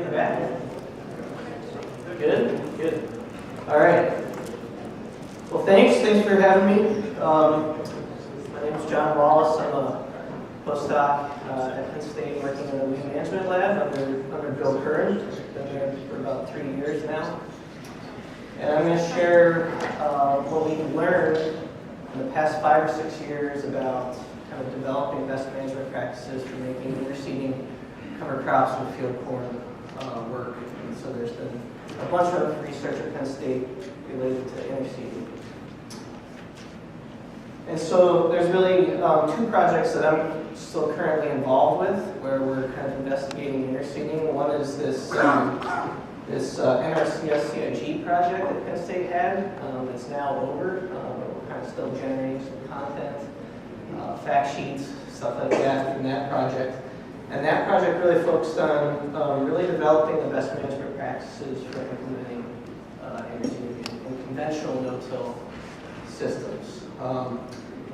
the back? Good, good. All right. Well, thanks for having me. My name is John Wallace. I'm a postdoc at Penn State working in the weed management lab under Bill Curran. Been there for about 3 years now. And I'm going to share what we've learned in the past 5 or 6 years about kind of developing best management practices for making interseeding cover crops and field corn work. And so there's been a bunch of research at Penn State related to interseeding. And so there's really 2 projects that I'm still currently involved with where we're kind of investigating interseeding. One is this NRCS CIG project that Penn State had. It's now over. We're kind of still generating some content, fact sheets, stuff like that from that project. And that project really focused on really developing the best management practices for implementing interseeding in conventional no-till systems.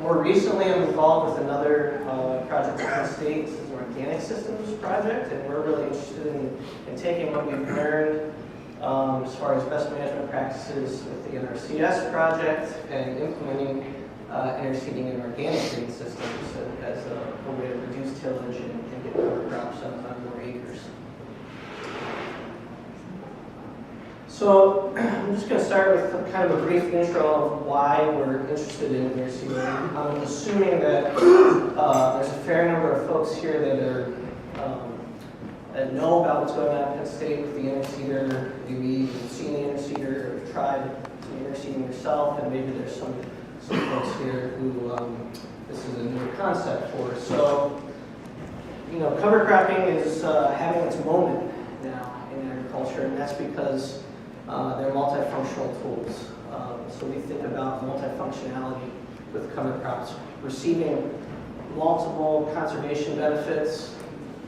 More recently, I'm involved with another project at Penn State. This is an organic systems project, and we're really interested in taking what we've learned as far as best management practices with the NRCS project and implementing interseeding in organic grain systems as a way to reduce tillage and get cover crops on more acres. So I'm just going to start with kind of a brief intro of why we're interested in interseeding. I'm assuming that there's a fair number of folks here that know about what's going on at Penn State with the interseeder. Maybe you've seen the interseeder or tried some interseeding yourself, and maybe there's some folks here who this is a new concept for. So, cover cropping is having its moment now in agriculture, and that's because they're multifunctional tools. So we think about multifunctionality with cover crops, receiving multiple conservation benefits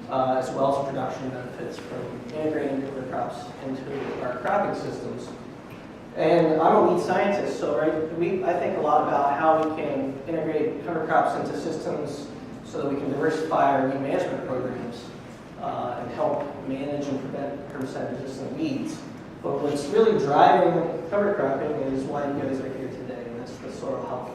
as well as production benefits from integrating cover crops into our cropping systems. And I'm a weed scientist, so I think a lot about how we can integrate cover crops into systems so that we can diversify our weed management programs and help manage and prevent herbicide-resistant weeds. But what's really driving cover cropping is why you guys are here today, and that's the soil health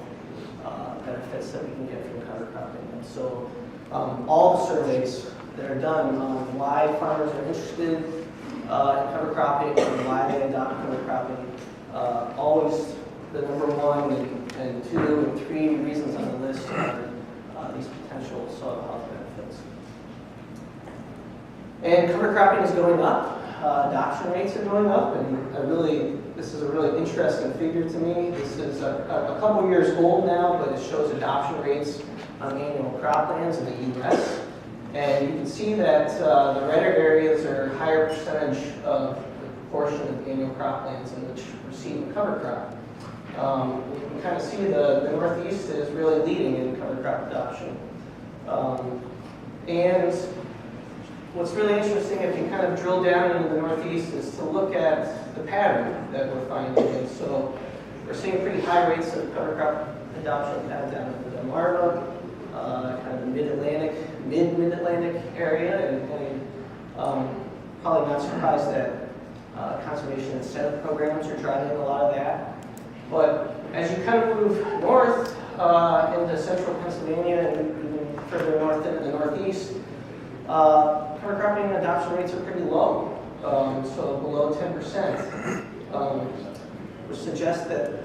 benefits that we can get from cover cropping. And so all the surveys that are done on why farmers are interested in cover cropping and why they adopt cover cropping, always the number 1 and 2 and 3 reasons on the list are these potential soil health benefits. And cover cropping is going up. Adoption rates are going up, and this is a really interesting figure to me. This is a couple years old now, but it shows adoption rates on annual croplands in the U.S. And you can see that the redder areas are a higher percentage of the proportion of annual croplands in which receive a cover crop. You can kind of see the Northeast is really leading in cover crop adoption. And what's really interesting, if you kind of drill down into the Northeast, is to look at the pattern that we're finding. And so we're seeing pretty high rates of cover crop adoption down in the Delmarva, kind of the mid-Atlantic area, and probably not surprised that conservation incentive programs are driving a lot of that. But as you kind of move north into central Pennsylvania and even further north into the Northeast, cover cropping adoption rates are pretty low, so below 10%, which suggests that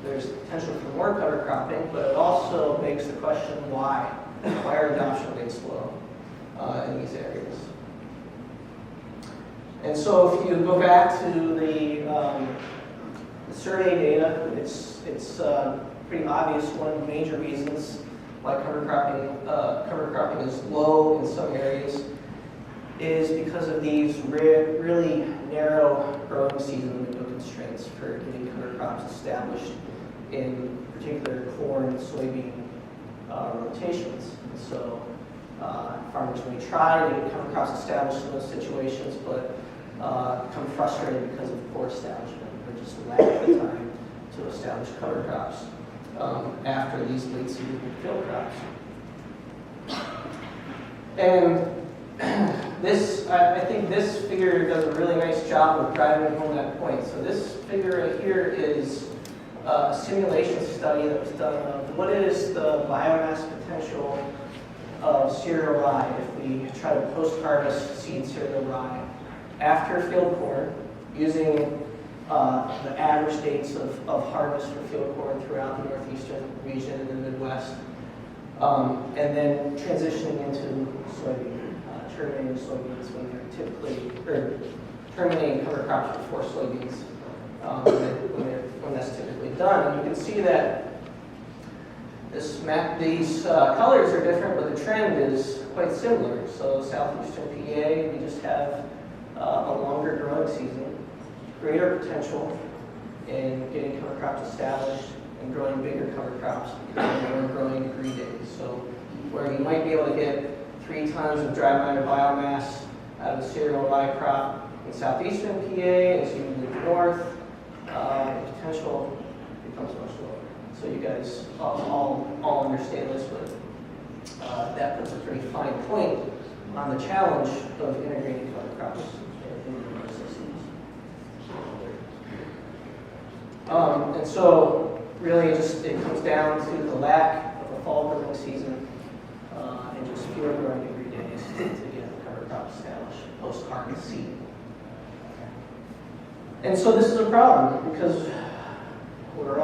there's potential for more cover cropping, but it also begs the question why? Why are adoption rates low in these areas? And so if you go back to the survey data, it's pretty obvious one of the major reasons why cover cropping is low in some areas is because of these really narrow growing season window constraints for getting cover crops established in particular corn and soybean rotations. And so farmers may try to get cover crops established in those situations, but become frustrated because of poor establishment or just lack of time to establish cover crops after these late season field crops. And I think this figure does a really nice job of driving home that point. So this figure right here is a simulation study that was done of what is the biomass potential of cereal rye if we try to post-harvest seed cereal rye after field corn using the average dates of harvest for field corn throughout the northeastern region and the Midwest, and then transitioning into soybean, terminating soybeans when they're typically, or terminating cover crops before soybeans when that's typically done. And you can see that these colors are different, but the trend is quite similar. So southeastern PA, we just have a longer growing season, greater potential in getting cover crops established and growing bigger cover crops because more growing degree days. So where you might be able to get 3 tons of dry matter biomass out of a cereal rye crop in southeastern PA, as you move north, the potential becomes much lower. So you guys all understand this, but that puts a pretty fine point on the challenge of integrating cover crops in your systems. And so really it comes down to the lack of a fall growing season and just fewer growing degree days to get the cover crop established post-harvest seed. And so this is a problem because we've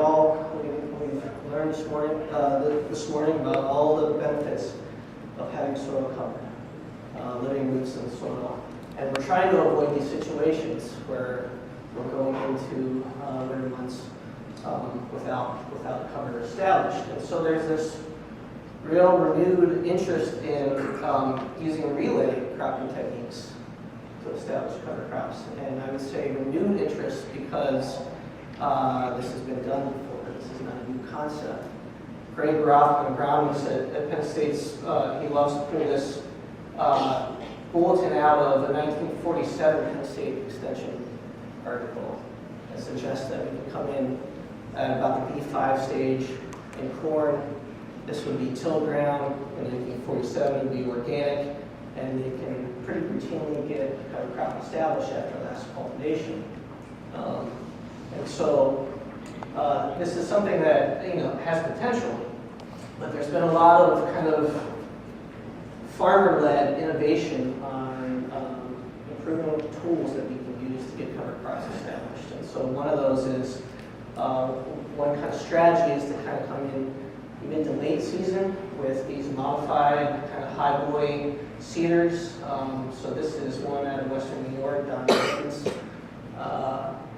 learned this morning about all the benefits of having soil cover, living roots in the soil. And we're trying to avoid these situations where we're going into winter months without cover established. And so there's this real renewed interest in using relay cropping techniques to establish cover crops. And I would say renewed interest because this has been done before. This is not a new concept. Greg Roth, an agronomist at Penn State, he loves to pull this bulletin out of a 1947 Penn State Extension article that suggests that we can come in at about the B5 stage in corn. This would be till ground. In 1947, it would be organic, and they can pretty routinely get cover crop established after last cultivation. And so this is something that has potential, but there's been a lot of kind of farmer-led innovation on improving tools that we can use to get cover crops established. And so one of those is one kind of strategy is to kind of come in mid to late season with these modified kind of high boy seeders. So this is one out of Western New York, Don Jenkins.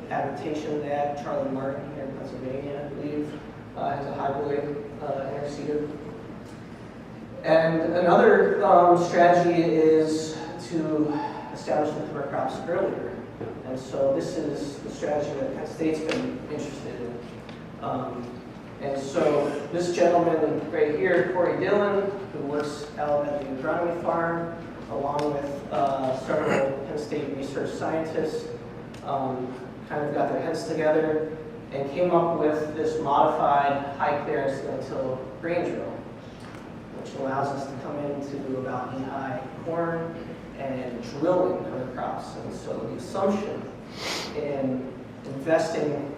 Adaptation of that, Charlie Martin here in Pennsylvania, I believe, has a high boy interseeder. And another strategy is to establish the cover crops earlier. And so this is the strategy that Penn State's been interested in. And so this gentleman right here, Corey Dillon, who works out at the agronomy farm, along with several Penn State research scientists, kind of got their heads together and came up with this modified high clearance no-till grain drill, which allows us to come into about knee-high corn and drill in cover crops. And so the assumption in investing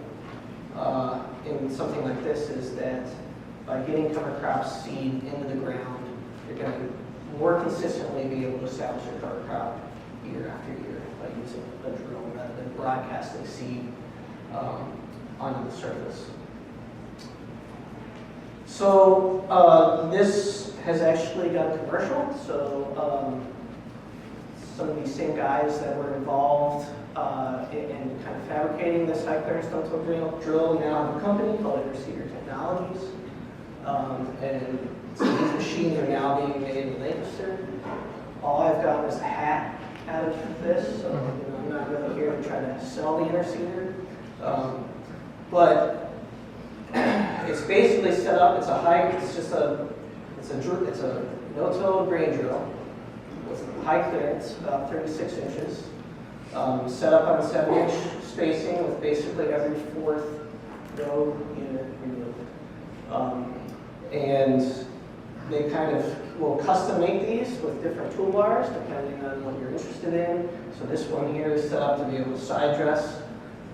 in something like this is that by getting cover crop seed into the ground, you're going to more consistently be able to establish a cover crop year after year by using a drill rather than broadcasting seed onto the surface. So this has actually gone commercial. So some of these same guys that were involved in kind of fabricating this high clearance no-till drill now have a company called Herbicide Technologies. And so these machines are now being made in Lancaster. All I've gotten is a hat out of this, so I'm not really here to try to sell the interseeder. But it's basically set up. It's a no-till grain drill with high clearance, about 36 inches, set up on 7-inch spacing with basically every fourth row unit removed. And they kind of we'll custom make these with different toolbars depending on what you're interested in. So this one here is set up to be able to side dress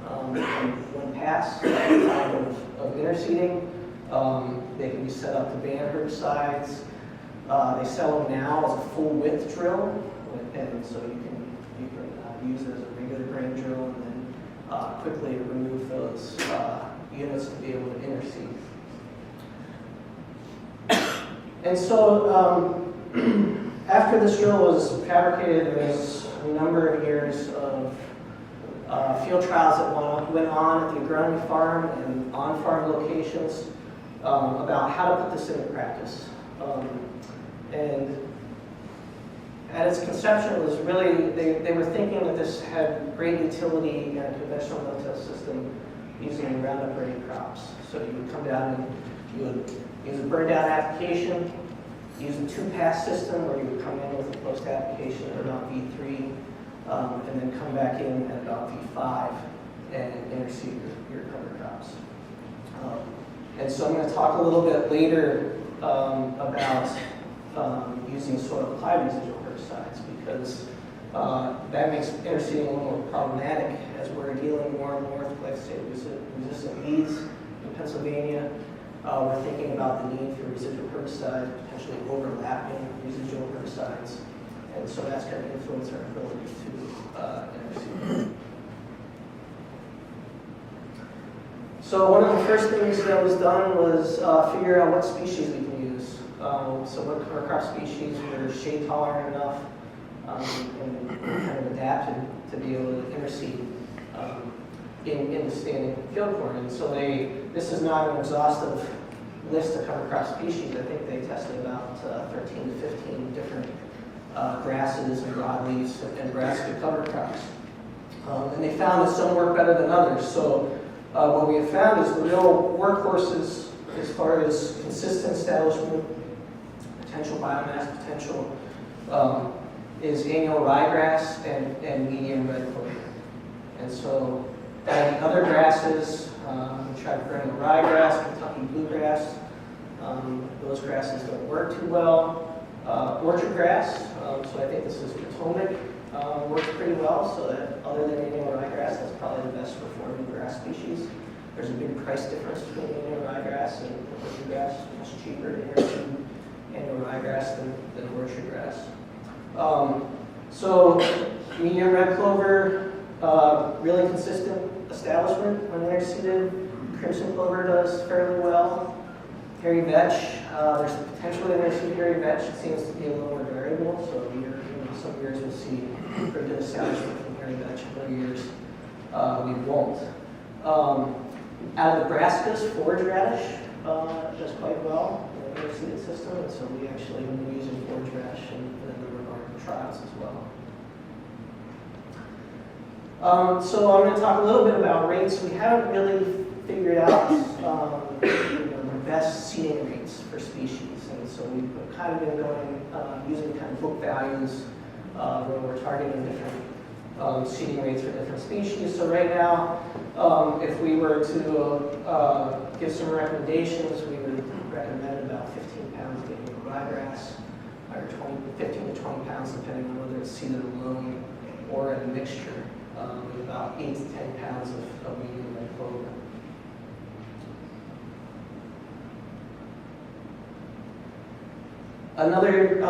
one pass at the time of interseeding. They can be set up to ban herbicides. They sell them now as a full width drill, and so you can use it as a regular grain drill and then quickly remove those units to be able to interseed. And so after this drill was fabricated, there was a number of years of field trials that went on at the agronomy farm and on-farm locations about how to put this into practice. And at its conception, it was really, they were thinking that this had great utility in a conventional no-till system using Roundup-ready crops. So you would come down and you would use a burn-down application, use a two-pass system where you would come in with a post-application at about V3, and then come back in at about V5 and interseed your cover crops. And so I'm going to talk a little bit later about using soil-applied residual herbicides, because that makes interseeding a little more problematic as we're dealing more and more with glyphosate-resistant weeds in Pennsylvania. We're thinking about the need for residual herbicide, potentially overlapping residual herbicides, and so that's going to influence our ability to interseed. So one of the first things that was done was figure out what species we can use. So what cover crop species were shade tolerant enough and kind of adapted to be able to interseed in the standing field corn. And so this is not an exhaustive list of cover crop species. I think they tested about 13 to 15 different grasses and broadleaves and brassica cover crops. And they found that some work better than others. So what we have found is the real workhorses as far as consistent establishment, potential biomass potential, is annual ryegrass and medium red clover. And so other grasses, we tried perennial ryegrass, Kentucky bluegrass. Those grasses don't work too well. Orchard grass, so I think this is Potomac, works pretty well, so that other than annual ryegrass, that's probably the best performing grass species. There's a big price difference between annual ryegrass and orchard grass. Much cheaper to interseed annual ryegrass than orchard grass. So medium red clover, really consistent establishment when interseeded. Crimson clover does fairly well. Hairy vetch, there's the potential to interseed hairy vetch. It seems to be a little more variable, so some years we'll see pretty good establishment from hairy vetch, other years we won't. Out of the brassicas, forage radish does quite well in the interseeded system, and so we actually have been using forage radish in a number of our trials as well. So I'm going to talk a little bit about rates. We haven't really figured out the best seeding rates for species, and so we've kind of been going using kind of book values where we're targeting different seeding rates for different species. So right now, if we were to give some recommendations, we would recommend about 15 pounds of annual ryegrass, or 15 to 20 pounds depending on whether it's seeded alone or in a mixture, with about 8 to 10 pounds of medium red clover. Another,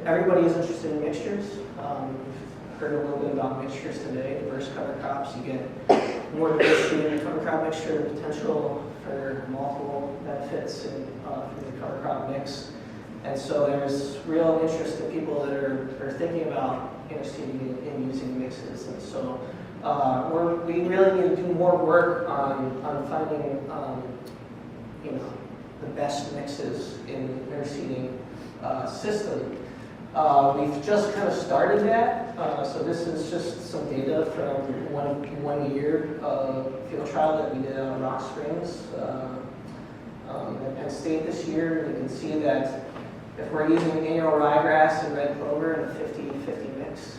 everybody is interested in mixtures. We've heard a little bit about mixtures today. Diverse cover crops, you get more diversity in the cover crop mixture, potential for multiple benefits in the cover crop mix. And so there's real interest in people that are thinking about interseeding and using mixes. And so we really need to do more work on finding the best mixes in interseeding system. We've just kind of started that. So this is just some data from one year field trial that we did out of Rock Springs at Penn State this year. You can see that if we're using annual ryegrass and red clover in a 50-50 mix,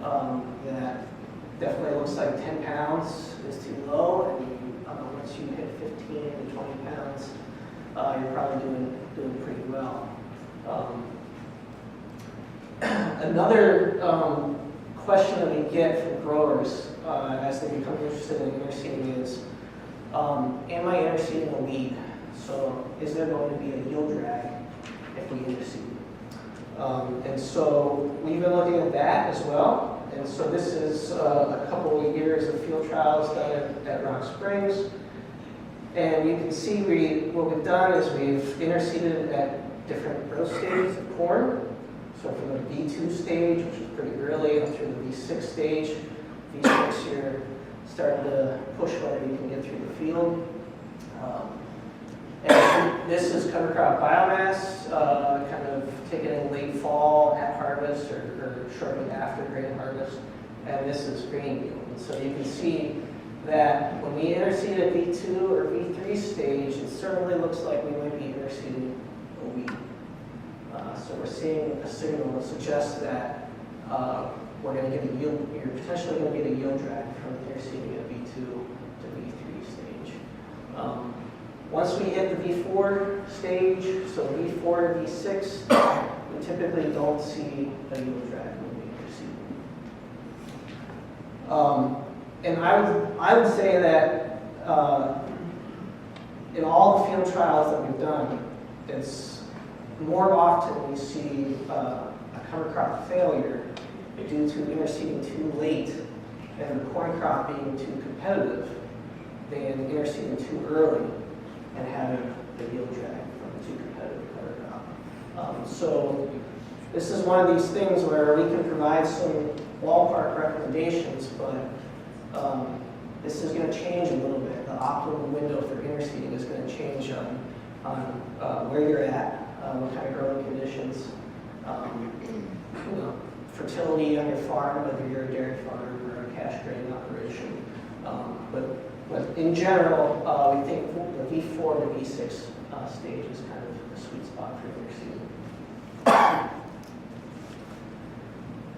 that definitely looks like 10 pounds is too low, and once you hit 15 to 20 pounds, you're probably doing pretty well. Another question that we get from growers as they become interested in interseeding is, am I interseeding a weed? So is there going to be a yield drag if we interseed? And so we've been looking at that as well. And so this is a couple of years of field trials done at Rock Springs. And you can see what we've done is we've interseeded at different growth stages of corn. So from the V2 stage, which is pretty early, up through the V6 stage. V6, you're starting to push whether you can get through the field. And this is cover crop biomass, kind of taken in late fall at harvest or shortly after grain harvest. And this is grain yield. And so you can see that when we interseed at V2 or V3 stage, it certainly looks like we might be interseeding a weed. So we're seeing a signal that suggests that we're going to get a yield, you're potentially going to get a yield drag from interseeding at V2 to V3 stage. Once we hit the V4 stage, so V4 to V6, we typically don't see a yield drag when we interseed. And I would say that in all the field trials that we've done, it's more often we see a cover crop failure due to interseeding too late and the corn crop being too competitive than interseeding too early and having the yield drag from a too competitive cover crop. So this is one of these things where we can provide some ballpark recommendations, but this is going to change a little bit. The optimum window for interseeding is going to change on where you're at, what kind of growing conditions, fertility on your farm, whether you're a dairy farm or a cash grain operation. But in general, we think the V4 to V6 stage is kind of the sweet spot for interseeding.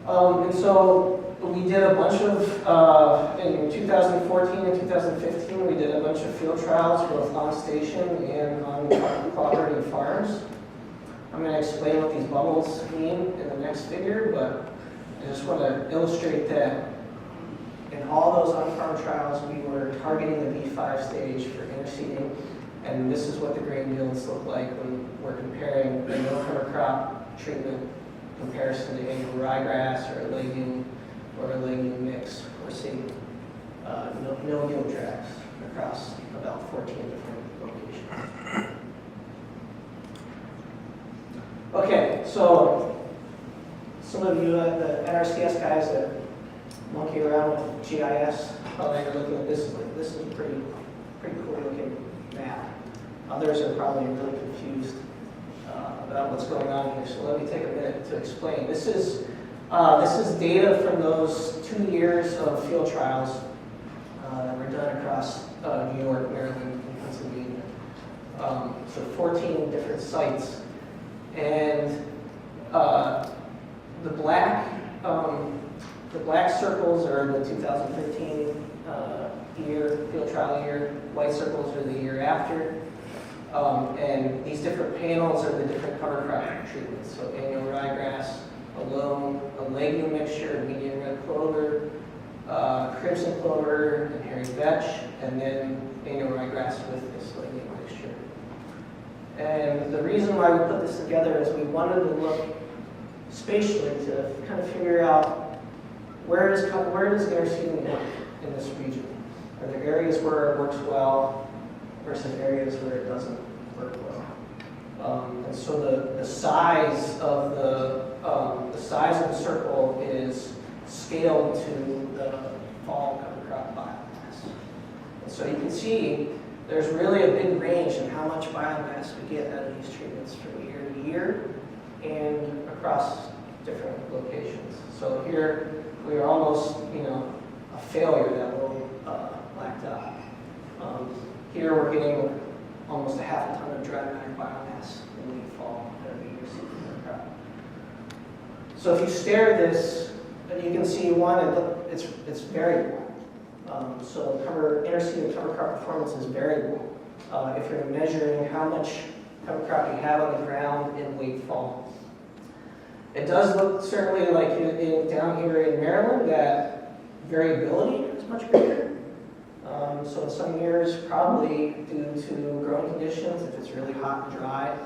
And so we did a bunch of, in 2014 and 2015, we did a bunch of field trials, both on station and on cooperative farms. I'm going to explain what these bubbles mean in the next figure, but I just want to illustrate that in all those on-farm trials, we were targeting the V5 stage for interseeding, and this is what the grain yields look like when we're comparing the no-cover crop treatment comparison to annual ryegrass or a legume mix. We're seeing no yield drags across about 14 different locations. Okay, so some of you, the NRCS guys that monkey around with GIS, probably are looking at this like, this is a pretty cool looking map. Others are probably really confused about what's going on here, so let me take a minute to explain. This is data from those 2 years of field trials that were done across New York, Maryland, and Pennsylvania. So 14 different sites. And the black circles are the 2015 field trial year. White circles are the year after. And these different panels are the different cover crop treatments. So annual ryegrass alone, a legume mixture, median red clover, crimson clover, and hairy vetch, and then annual ryegrass with this legume mixture. And the reason why we put this together is we wanted to look spatially to kind of figure out where does interseeding work in this region. Are there areas where it works well versus areas where it doesn't work well? And so the size of the circle is scaled to the fall cover crop biomass. And so you can see there's really a big range in how much biomass we get out of these treatments from year to year and across different locations. So here we are almost, a failure that will blacked out. Here we're getting almost a half a ton of dry matter biomass in the fall out of the year seed crop. So if you stare at this, you can see it's variable. So interseeded cover crop performance is variable if you're measuring how much cover crop you have on the ground in late fall. It does look certainly like down here in Maryland that variability is much greater. So in some years, probably due to growing conditions, if it's really hot and dry,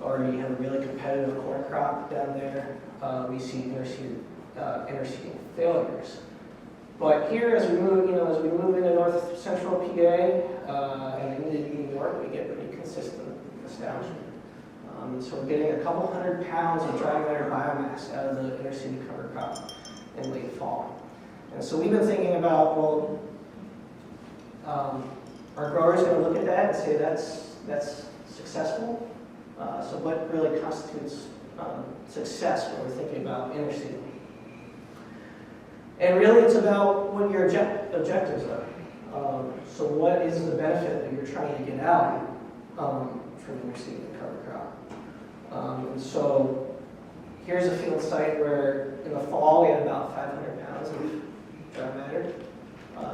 or you have a really competitive corn crop down there, we see interseeding failures. But here, as we move, into north central PA and into New York, we get pretty consistent establishment. So we're getting a couple 100 pounds of dry matter biomass out of the interseeding cover crop in late fall. And so we've been thinking about, well, our growers are going to look at that and say that's successful. So what really constitutes success when we're thinking about interseeding? And really it's about what your objectives are. So what is the benefit that you're trying to get out from interseeding the cover crop? And so here's a field site where in the fall we had about 500 pounds of dry matter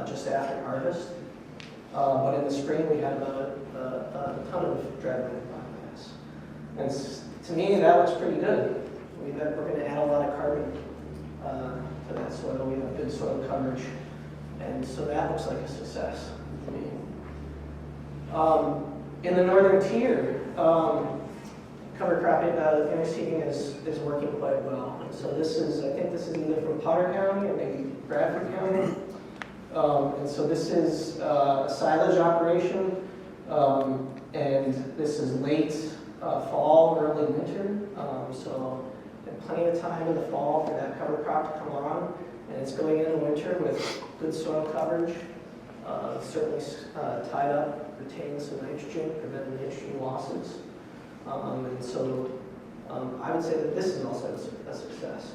just after harvest. But in the spring we had about a ton of dry matter biomass. And to me that looks pretty good. We're going to add a lot of carbon to that soil. We have good soil coverage. And so that looks like a success to me. In the northern tier, cover crop interseeding is working quite well. And so I think this is either from Potter County or maybe Bradford County. And so this is a silage operation, and this is late fall, early winter. So plenty of time in the fall for that cover crop to come on, and it's going into winter with good soil coverage, certainly tied up, retaining some nitrogen, preventing nitrogen losses. And so I would say that this is also a success.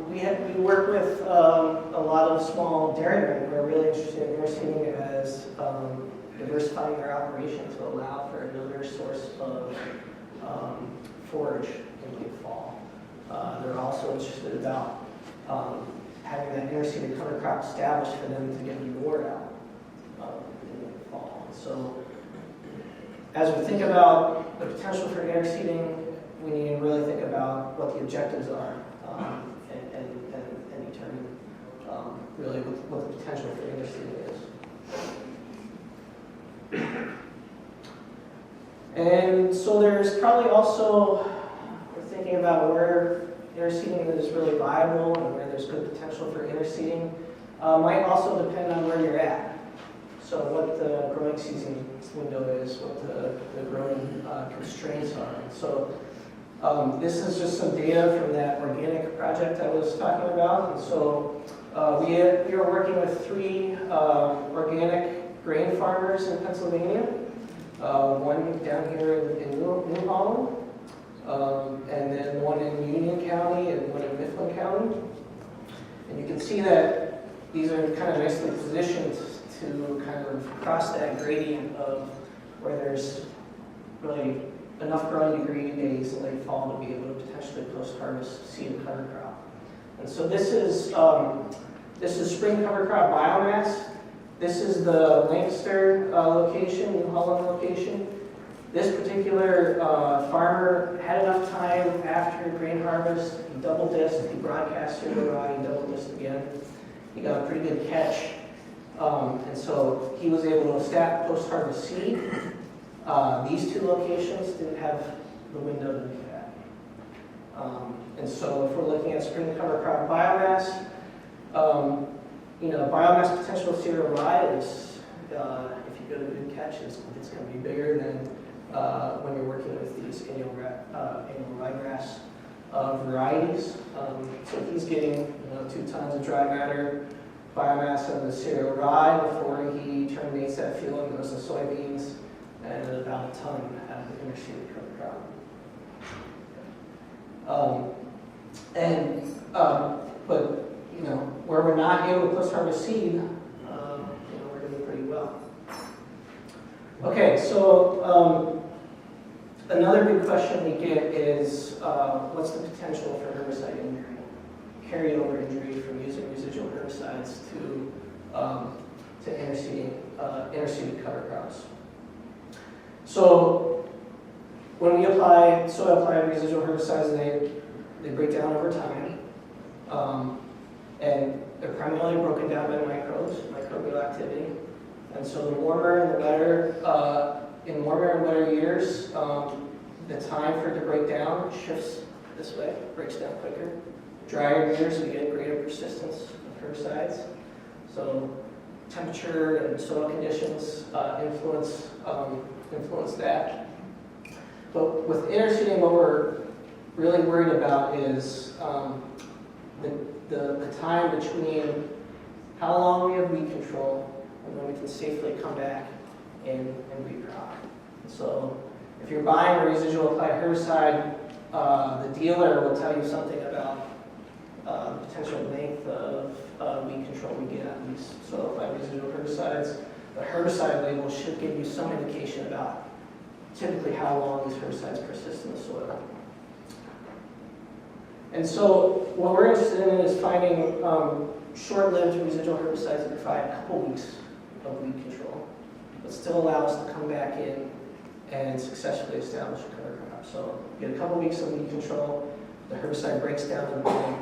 We work with a lot of small dairymen who are really interested in interseeding as diversifying their operation to allow for another source of forage in late fall. They're also interested about having that interseeded cover crop established for them to get manure out in late fall. So as we think about the potential for interseeding, we need to really think about what the objectives are and determine really what the potential for interseeding is. And so there's probably also, we're thinking about where interseeding is really viable and where there's good potential for interseeding. Might also depend on where you're at. So what the growing season window is, what the growing constraints are. And so this is just some data from that organic project I was talking about. And so we are working with 3 organic grain farmers in Pennsylvania. One down here in New Holland, and then one in Union County and one in Mifflin County. And you can see that these are kind of nicely positioned to kind of cross that gradient of where there's really enough growing degree days in late fall to be able to potentially post-harvest seed and cover crop. And so this is spring cover crop biomass. This is the Lancaster location, New Holland location. This particular farmer had enough time after grain harvest. He double disced, he broadcast through the rod, he double disced again. He got a pretty good catch. And so he was able to stack post-harvest seed. These 2 locations didn't have the window to do that. And so if we're looking at spring cover crop biomass, biomass potential of cereal rye is, if you get a good catch, it's going to be bigger than when you're working with these annual ryegrass varieties. So he's getting 2 tons of dry matter biomass of the cereal rye before he terminates that field and goes to soybeans, and about a ton out of the interseeded cover crop. But where we're not able to post-harvest seed, we're doing pretty well. Okay, so another big question we get is what's the potential for herbicide injury, carryover injury from using residual herbicides to interseeded cover crops. So when we apply soil-applied residual herbicides, they break down over time, and they're primarily broken down by microbes, microbial activity. And so the warmer and the wetter, in warmer and wetter years, the time for it to break down shifts this way, breaks down quicker. Drier years, we get greater persistence of herbicides. So temperature and soil conditions influence that. But with interseeding, what we're really worried about is the time between how long we have weed control and when we can safely come back and recrop. So if you're buying a residual applied herbicide, the dealer will tell you something about the potential length of weed control we get on these soil applied residual herbicides. The herbicide label should give you some indication about typically how long these herbicides persist in the soil. And so what we're interested in is finding short-lived residual herbicides that provide a couple weeks of weed control, but still allow us to come back in and successfully establish a cover crop. So you get a couple weeks of weed control, the herbicide breaks down to the point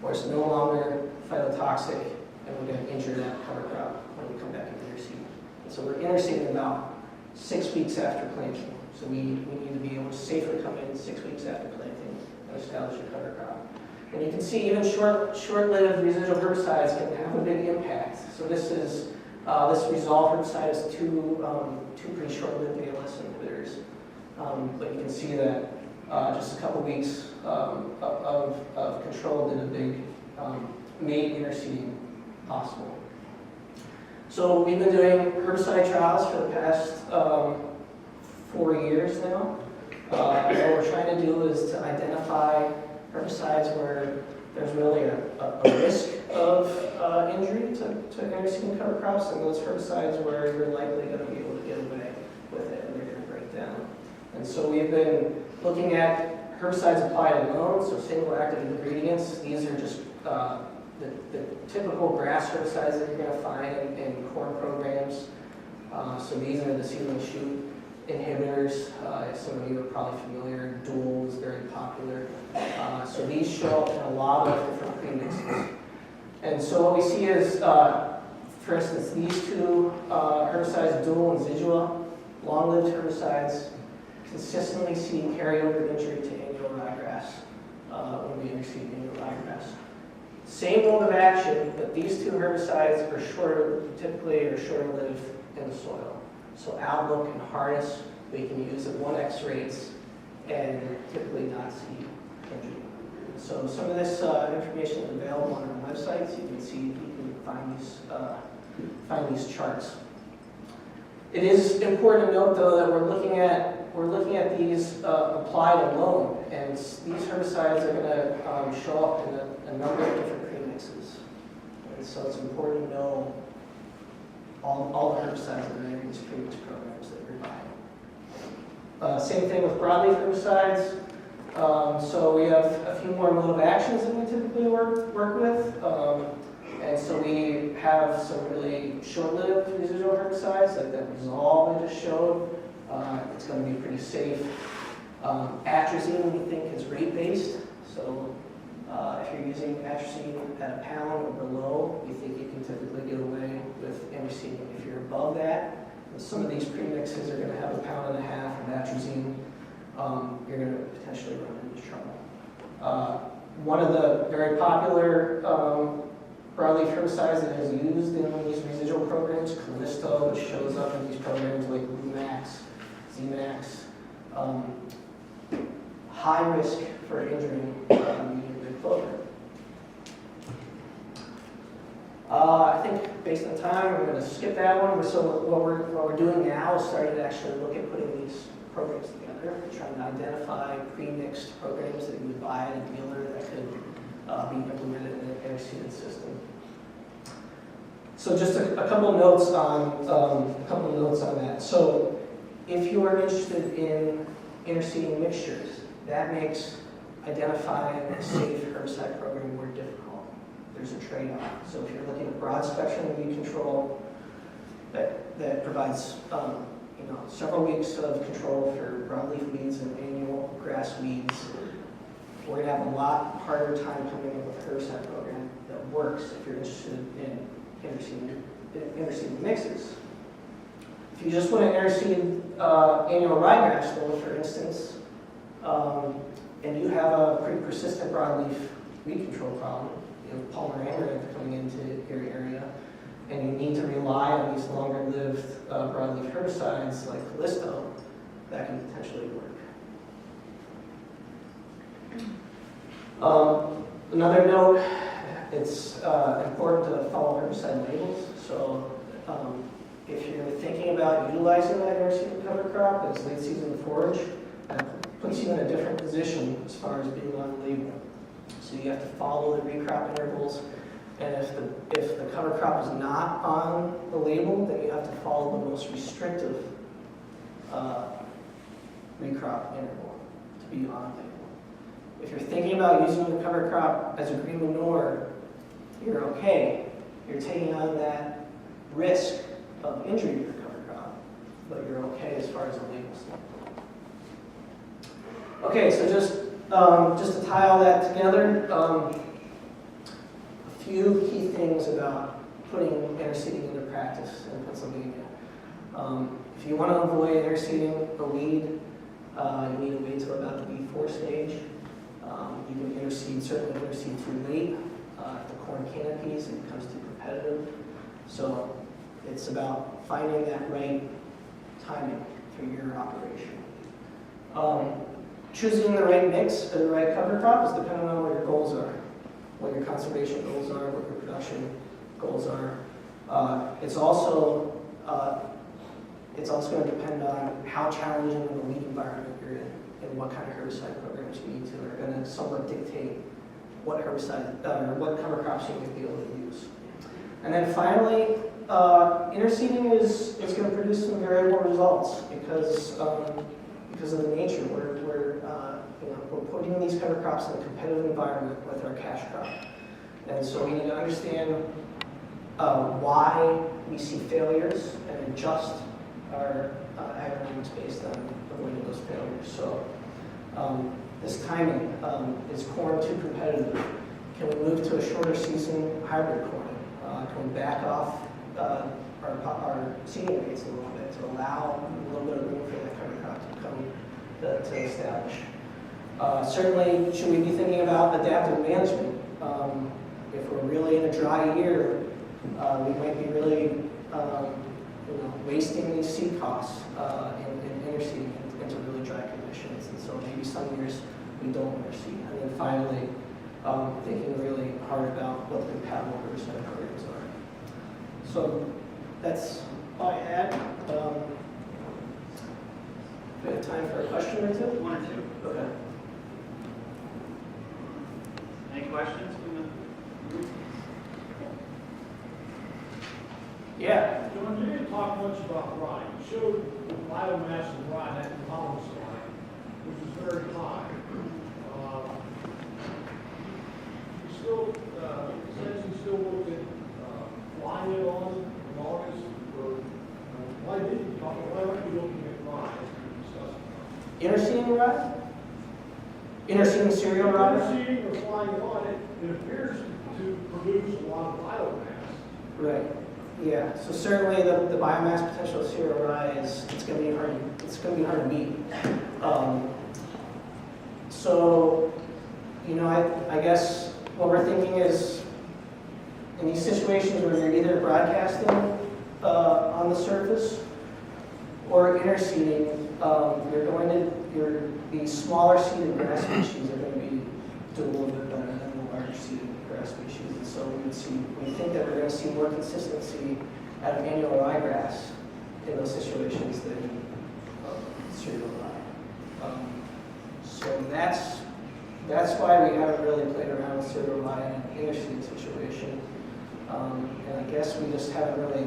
where it's no longer phytotoxic, and we're going to injure that cover crop when we come back and interseed. And so we're interseeding about 6 weeks after planting. So we need to be able to safely come in 6 weeks after planting and establish a cover crop. And you can see even short-lived residual herbicides can have a big impact. So this is this resolve herbicide is two pretty short-lived ALS inhibitors. But you can see that just a couple weeks of control did a big, made interseeding possible. So we've been doing herbicide trials for the past 4 years now. What we're trying to do is to identify herbicides where there's really a risk of injury to interseeding cover crops, and those herbicides where you're likely going to be able to get away with it and they're going to break down. And so we've been looking at herbicides applied alone, so single active ingredients. These are just the typical grass herbicides that you're going to find in corn programs. So these are the seedling shoot inhibitors. Some of you are probably familiar. Dual is very popular. So these show up in a lot of different premixes. And so what we see is, for instance, these two herbicides, Dual and Zidua, long-lived herbicides, consistently see carryover injury to annual ryegrass when we interseed annual ryegrass. Same mode of action, but these two herbicides are typically shorter-lived in the soil. So outlook and harness we can use at 1x rates and typically not see injury. So some of this information is available on our website, so you can see, you can find these charts. It is important to note, though, that we're looking at these applied alone, and these herbicides are going to show up in a number of different premixes. And so it's important to know all the herbicides that are in these premix programs that you're buying. Same thing with broadleaf herbicides. So we have a few more mode of actions that we typically work with. And so we have some really short-lived residual herbicides, like that resolve I just showed. It's going to be pretty safe. Atrazine we think is rate-based. So if you're using atrazine at a pound or below, we think you can typically get away with interseeding. If you're above that, some of these premixes are going to have 1.5 pounds of atrazine. You're going to potentially run into trouble. One of the very popular broadleaf herbicides that is used in these residual programs, Callisto, which shows up in these programs like Lumax, Z-Max, high risk for injuring medium big clover. I think based on time, we're going to skip that one. So what we're doing now is starting to actually look at putting these programs together, trying to identify pre-mixed programs that you would buy at a dealer that could be implemented in an interseeded system. So just a couple notes on that. So if you are interested in interseeding mixtures, that makes identifying a safe herbicide program more difficult. There's a trade-off. So if you're looking at broad spectrum weed control that provides several weeks of control for broadleaf weeds and annual grass weeds. We're going to have a lot harder time coming up with a herbicide program that works if you're interested in interseeding mixes. If you just want to interseed annual ryegrass, though, for instance, and you have a pretty persistent broadleaf weed control problem, Palmer amaranth coming into your area, and you need to rely on these longer-lived broadleaf herbicides like Callisto, that can potentially work. Another note, it's important to follow herbicide labels. So if you're thinking about utilizing that interseeding cover crop as late season forage, that puts you in a different position as far as being on the label. So you have to follow the recrop intervals, and if the cover crop is not on the label, then you have to follow the most restrictive recrop interval to be on label. If you're thinking about using the cover crop as a green manure, you're okay. You're taking on that risk of injury to your cover crop, but you're okay as far as the label standpoint. Okay, so just to tie all that together, a few key things about putting interseeding into practice in Pennsylvania. If you want to avoid interseeding a weed, you need to wait till about the B4 stage. You can certainly interseed too late. If the corn canopies, it becomes too competitive. So it's about finding that right timing for your operation. Choosing the right mix or the right cover crop is dependent on what your goals are, what your conservation goals are, what your production goals are. It's also going to depend on how challenging of a weed environment you're in and what kind of herbicide programs you need to are going to somewhat dictate what herbicide or what cover crops you can be able to use. And then finally, interseeding is going to produce some variable results because of the nature. We're putting these cover crops in a competitive environment with our cash crop. And so we need to understand why we see failures and adjust our agronomics based on avoiding those failures. So this timing, is corn too competitive? Can we move to a shorter season hybrid corn? Can we back off our seeding rates a little bit to allow a little bit of room for that cover crop to come to establish? Certainly, should we be thinking about adaptive management? If we're really in a dry year, we might be really wasting these seed costs in interseeding into really dry conditions. And so maybe some years we don't interseed. And then finally, thinking really hard about what the compatible herbicide programs are. So that's all I had. We have time for a question or two? One or two. Okay. Any questions from the group? Yeah. John, you didn't talk much about rye. You showed the biomass of rye at the column slide, which is very high. Since you still looked at flying it on in August, or why aren't you looking at rye as we discussed? Interseeding rye? Interseeding cereal rye? Interseeding or flying it on it appears to produce a lot of biomass. Right. Yeah. So certainly the biomass potential of cereal rye is going to be hard to beat. So I guess what we're thinking is in these situations where you're either broadcasting on the surface or interseeding, the smaller seeded grass species are going to be doing a little bit better than the large seeded grass species. And so we think that we're going to see more consistency out of annual ryegrass in those situations than cereal rye. So that's why we haven't really played around with cereal rye in an interseeding situation. And I guess we just haven't really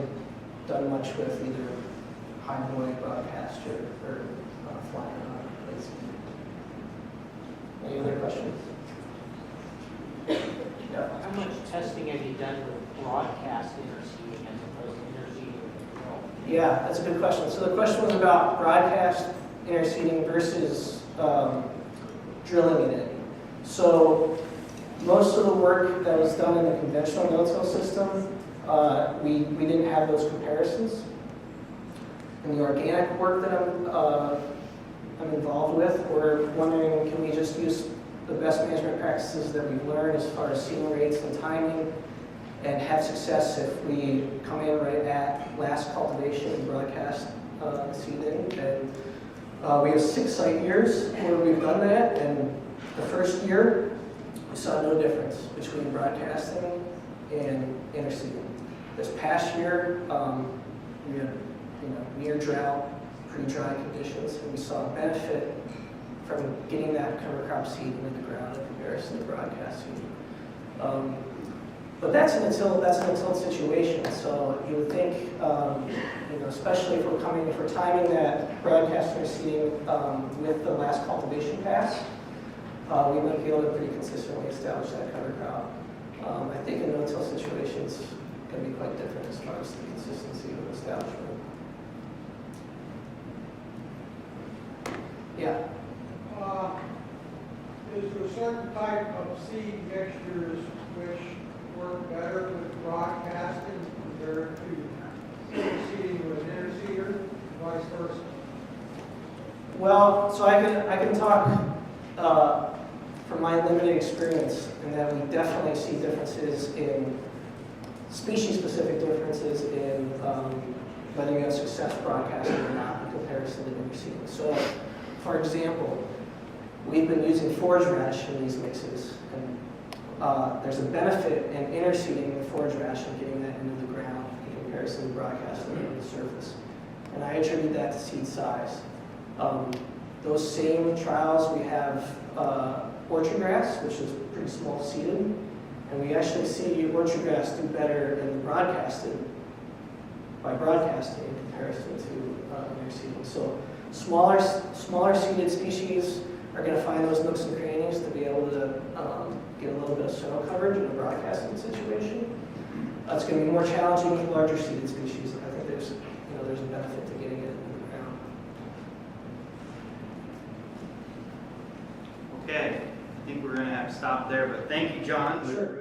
done much with either high boy, broadcast, or flying on. Any other questions? Yeah. How much testing have you done with broadcast interseeding as opposed to interseeding with the drill? Yeah, that's a good question. So the question was about broadcast interseeding versus drilling it in. So most of the work that was done in the conventional no-till system, we didn't have those comparisons. In the organic work that I'm involved with, we're wondering, can we just use the best management practices that we've learned as far as seeding rates and timing, and have success if we come in right at last cultivation and broadcast seeding. And we have 6 site years where we've done that, and the first year we saw no difference between broadcasting and interseeding. This past year, we had near drought, pretty dry conditions, and we saw a benefit from getting that cover crop seed into the ground in comparison to broadcast seed. But that's an until situation. So you would think, especially if we're timing that broadcast interseeding with the last cultivation pass, we might be able to pretty consistently establish that cover crop. I think in no-till situations going to be quite different as far as the consistency of establishment. Yeah. Is there a certain type of seed mixtures which work better with broadcasting compared to seeding with an interseeder, vice versa? Well, so I can talk from my limited experience in that we definitely see differences in species-specific differences in whether you have success broadcasting or not in comparison to interseeding. So, for example, we've been using forage radish in these mixes, and there's a benefit in interseeding the forage radish and getting that into the ground in comparison to broadcasting it on the surface. And I attribute that to seed size. Those same trials, we have orchard grass, which is pretty small seeded, and we actually see orchard grass do better in the by broadcasting in comparison to interseeding. So smaller seeded species are going to find those nooks and crannies to be able to get a little bit of soil coverage in a broadcasting situation. It's going to be more challenging with larger seeded species. I think there's a benefit to getting it in the ground. Okay, I think we're going to have to stop there, but thank you, John. Sure.